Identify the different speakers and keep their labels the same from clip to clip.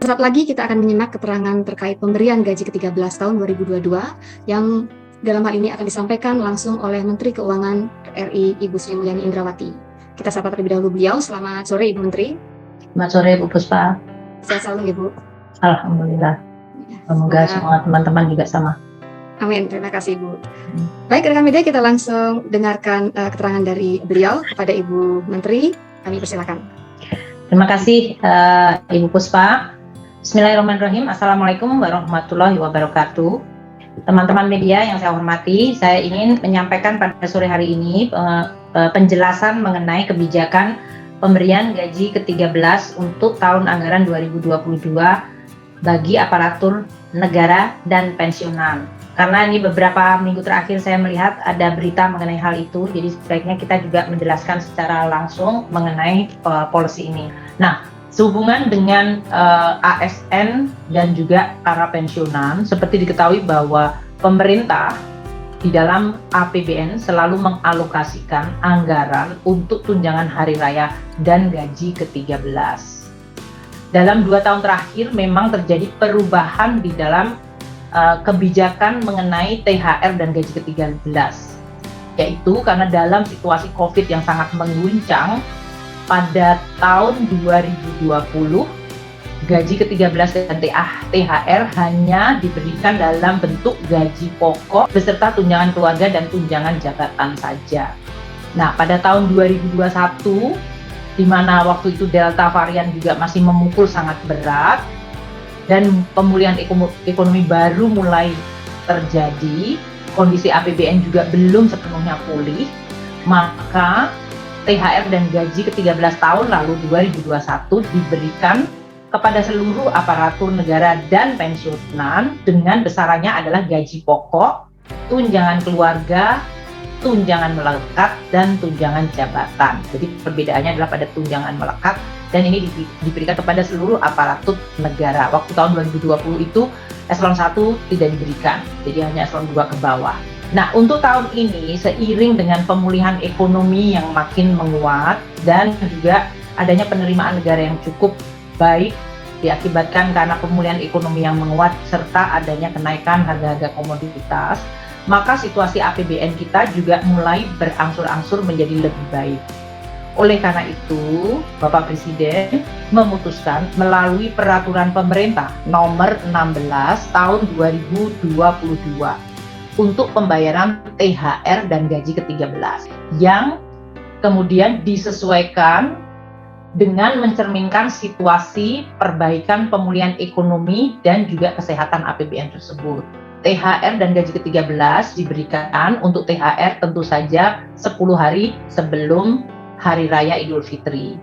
Speaker 1: Sesaat lagi kita akan menyimak keterangan terkait pemberian gaji ke-13 tahun 2022 yang dalam hal ini akan disampaikan langsung oleh Menteri Keuangan RI Ibu Sri Mulyani Indrawati. Kita sapa terlebih dahulu beliau. Selamat sore Ibu Menteri.
Speaker 2: Selamat sore Bu Puspa.
Speaker 1: Sehat selalu Ibu.
Speaker 2: Alhamdulillah. Semoga semua teman-teman juga sama.
Speaker 1: Amin, terima kasih Bu. Baik rekan media, kita langsung dengarkan keterangan dari beliau kepada Ibu Menteri. Kami persilakan.
Speaker 2: Terima kasih Ibu Puspa. Bismillahirrahmanirrahim. Assalamualaikum warahmatullahi wabarakatuh. Teman-teman media yang saya hormati, saya ingin menyampaikan pada sore hari ini penjelasan mengenai kebijakan pemberian gaji ke-13 untuk tahun anggaran 2022 bagi aparatur negara dan pensiunan. Karena ini beberapa minggu terakhir saya melihat ada berita mengenai hal itu, jadi sebaiknya kita juga menjelaskan secara langsung mengenai policy ini. Nah, sehubungan dengan ASN dan juga para pensiunan, seperti diketahui bahwa pemerintah di dalam APBN selalu mengalokasikan anggaran untuk tunjangan hari raya dan gaji ke-13. Dalam 2 tahun terakhir memang terjadi perubahan di dalam kebijakan mengenai THR dan gaji ke-13, yaitu karena dalam situasi COVID yang sangat mengguncang pada tahun 2020 gaji ke-13 dan THR hanya diberikan dalam bentuk gaji pokok beserta tunjangan keluarga dan tunjangan jabatan saja. Nah, pada tahun 2021 di mana waktu itu Delta varian juga masih memukul sangat berat dan pemulihan ekonomi baru mulai terjadi, kondisi APBN juga belum sepenuhnya pulih, maka THR dan gaji ke-13 tahun lalu 2021 diberikan kepada seluruh aparatur negara dan pensiunan dengan besarannya adalah gaji pokok, tunjangan keluarga, tunjangan melekat, dan tunjangan jabatan. Jadi perbedaannya adalah pada tunjangan melekat, dan ini diberikan kepada seluruh aparatur negara. Waktu tahun 2020 itu eselon 1 tidak diberikan, jadi hanya eselon 2 ke bawah. Nah, untuk tahun ini seiring dengan pemulihan ekonomi yang makin menguat dan juga adanya penerimaan negara yang cukup baik diakibatkan karena pemulihan ekonomi yang menguat serta adanya kenaikan harga-harga komoditas, maka situasi APBN kita juga mulai berangsur-angsur menjadi lebih baik. Oleh karena itu, Bapak Presiden memutuskan melalui peraturan pemerintah nomor 16 tahun 2022 untuk pembayaran THR dan gaji ke-13 yang kemudian disesuaikan dengan mencerminkan situasi perbaikan pemulihan ekonomi dan juga kesehatan APBN tersebut. THR dan gaji ke-13 diberikan untuk THR tentu saja 10 hari sebelum Hari Raya Idul Fitri.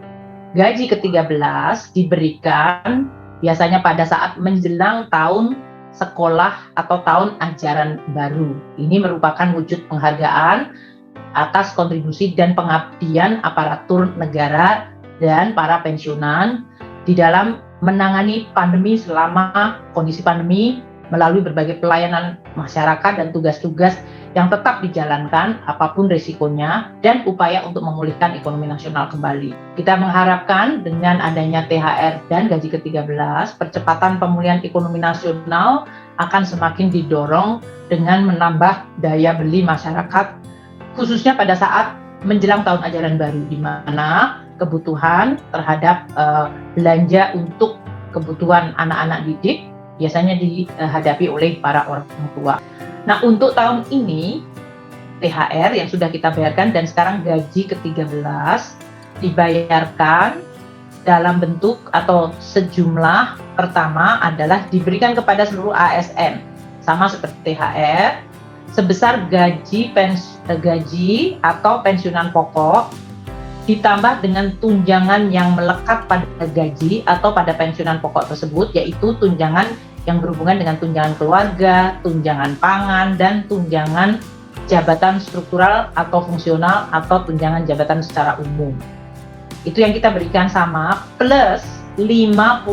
Speaker 2: Gaji ke-13 diberikan biasanya pada saat menjelang tahun sekolah atau tahun ajaran baru. Ini merupakan wujud penghargaan atas kontribusi dan pengabdian aparatur negara dan para pensiunan di dalam menangani pandemi selama kondisi pandemi melalui berbagai pelayanan masyarakat dan tugas-tugas yang tetap dijalankan apapun risikonya dan upaya untuk memulihkan ekonomi nasional kembali. Kita mengharapkan dengan adanya THR dan gaji ke-13, percepatan pemulihan ekonomi nasional akan semakin didorong dengan menambah daya beli masyarakat, khususnya pada saat menjelang tahun ajaran baru, di mana kebutuhan terhadap belanja untuk kebutuhan anak-anak didik biasanya dihadapi oleh para orang tua. Nah, untuk tahun ini THR yang sudah kita bayarkan dan sekarang gaji ke-13 dibayarkan dalam bentuk atau sejumlah pertama adalah diberikan kepada seluruh ASN sama seperti THR sebesar gaji atau pensiunan pokok ditambah dengan tunjangan yang melekat pada gaji atau pada pensiunan pokok tersebut, yaitu tunjangan yang berhubungan dengan tunjangan keluarga, tunjangan pangan, dan tunjangan jabatan struktural atau fungsional atau tunjangan jabatan secara umum. Itu yang kita berikan sama plus 50%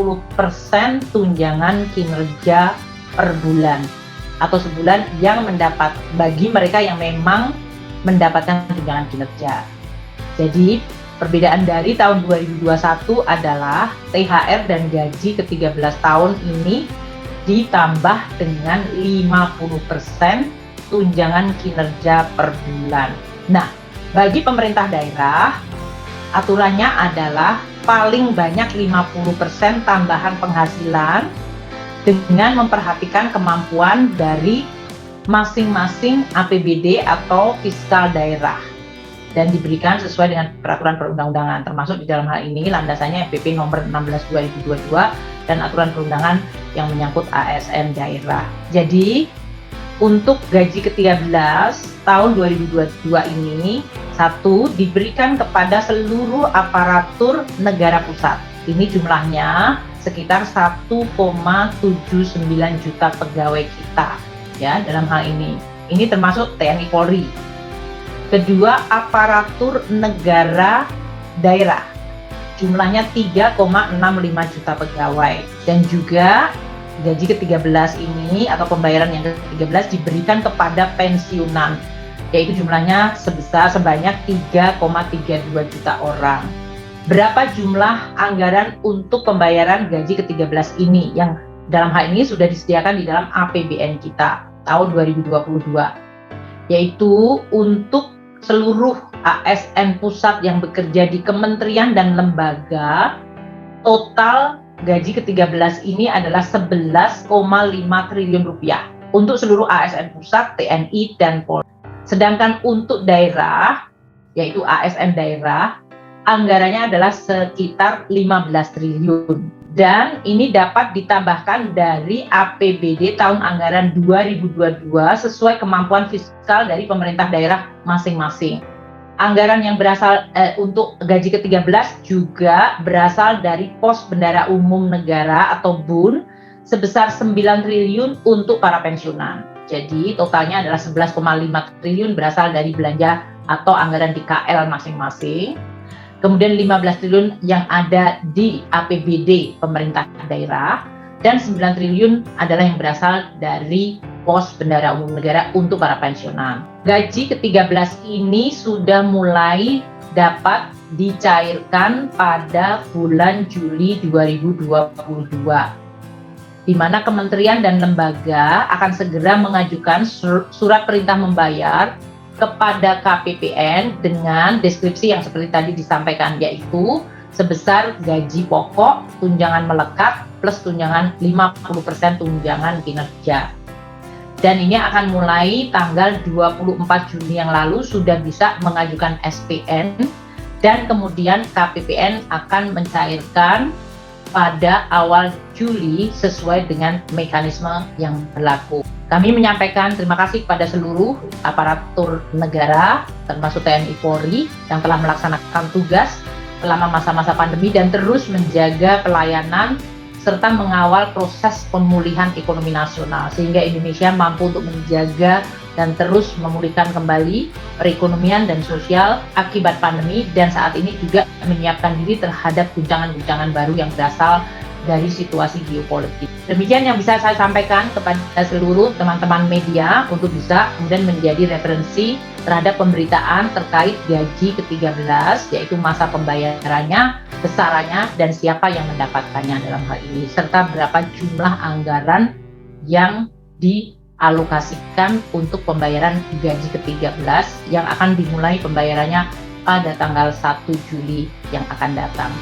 Speaker 2: tunjangan kinerja per bulan atau sebulan yang mendapat bagi mereka yang memang mendapatkan tunjangan kinerja. Jadi Perbedaan dari tahun 2021 adalah THR dan gaji ke-13 tahun ini ditambah dengan 50% tunjangan kinerja per bulan. Nah, bagi pemerintah daerah, aturannya adalah paling banyak 50% tambahan penghasilan dengan memperhatikan kemampuan dari masing-masing APBD atau fiskal daerah dan diberikan sesuai dengan peraturan perundang-undangan, termasuk di dalam hal ini landasannya FPP nomor 16 2022 dan aturan perundangan yang menyangkut ASN daerah. Jadi untuk gaji ke-13 tahun 2022 ini, satu, diberikan kepada seluruh aparatur negara pusat. Ini jumlahnya sekitar 1,79 juta pegawai kita ya dalam hal ini. Ini termasuk TNI Polri. Kedua, aparatur negara daerah. Jumlahnya 3,65 juta pegawai. Dan juga gaji ke-13 ini atau pembayaran yang ke-13 diberikan kepada pensiunan, yaitu jumlahnya sebanyak 3,32 juta orang. Berapa jumlah anggaran untuk pembayaran gaji ke-13 ini yang dalam hal ini sudah disediakan di dalam APBN kita tahun 2022, yaitu untuk seluruh ASN pusat yang bekerja di kementerian dan lembaga, total gaji ke-13 ini adalah 11,5 triliun rupiah untuk seluruh ASN pusat, TNI, dan Polri. Sedangkan untuk daerah, yaitu ASN daerah, anggarannya adalah sekitar 15 triliun. Dan ini dapat ditambahkan dari APBD tahun anggaran 2022 sesuai kemampuan fiskal dari pemerintah daerah masing-masg. Anggaran yang berasal untuk gaji ke-13 juga berasal dari Pos Bendara Umum Negara atau BUN sebesar 9 triliun untuk para pensiunan. Jadi totalnya adalah 11,5 triliun berasal dari belanja atau anggaran di KL masing-masing. Kemudian 15 triliun yang ada di APBD pemerintah daerah, dan 9 triliun adalah yang berasal dari Pos Bendara Umum Negara untuk para pensiunan. Gaji ke-13 ini sudah mulai dapat dicairkan pada bulan Juli 2022, di mana kementerian dan lembaga akan segera mengajukan surat perintah membayar kepada KPPN dengan deskripsi yang seperti tadi disampaikan, yaitu sebesar gaji pokok, tunjangan melekat, plus tunjangan 50% tunjangan kinerja. Dan ini akan mulai tanggal 24 Juni yang lalu sudah bisa mengajukan SPN, dan kemudian KPPN akan mencairkan pada awal Juli sesuai dengan mekanisme yang berlaku. Kami menyampaikan terima kasih kepada seluruh aparatur negara, termasuk TNI Polri, yang telah melaksanakan tugas selama masa-masa pandemi dan terus menjaga pelayanan serta mengawal proses pemulihan ekonomi nasional, sehingga Indonesia mampu untuk menjaga dan terus memulihkan kembali perekonomian dan sosial akibat pandemi, dan saat ini juga menyiapkan diri terhadap guncangan-guncangan baru yang berasal dari situasi geopolitik. Demikian yang bisa saya sampaikan kepada seluruh teman-teman media untuk bisa kemudian menjadi referensi terhadap pemberitaan terkait gaji ke-13, yaitu masa pembayarannya, besarannya, dan siapa yang mendapatkannya dalam hal ini, serta berapa jumlah anggaran yang dialokasikan untuk pembayaran gaji ke-13 yang akan dimulai pembayarannya pada tanggal 1 Juli yang akan datang.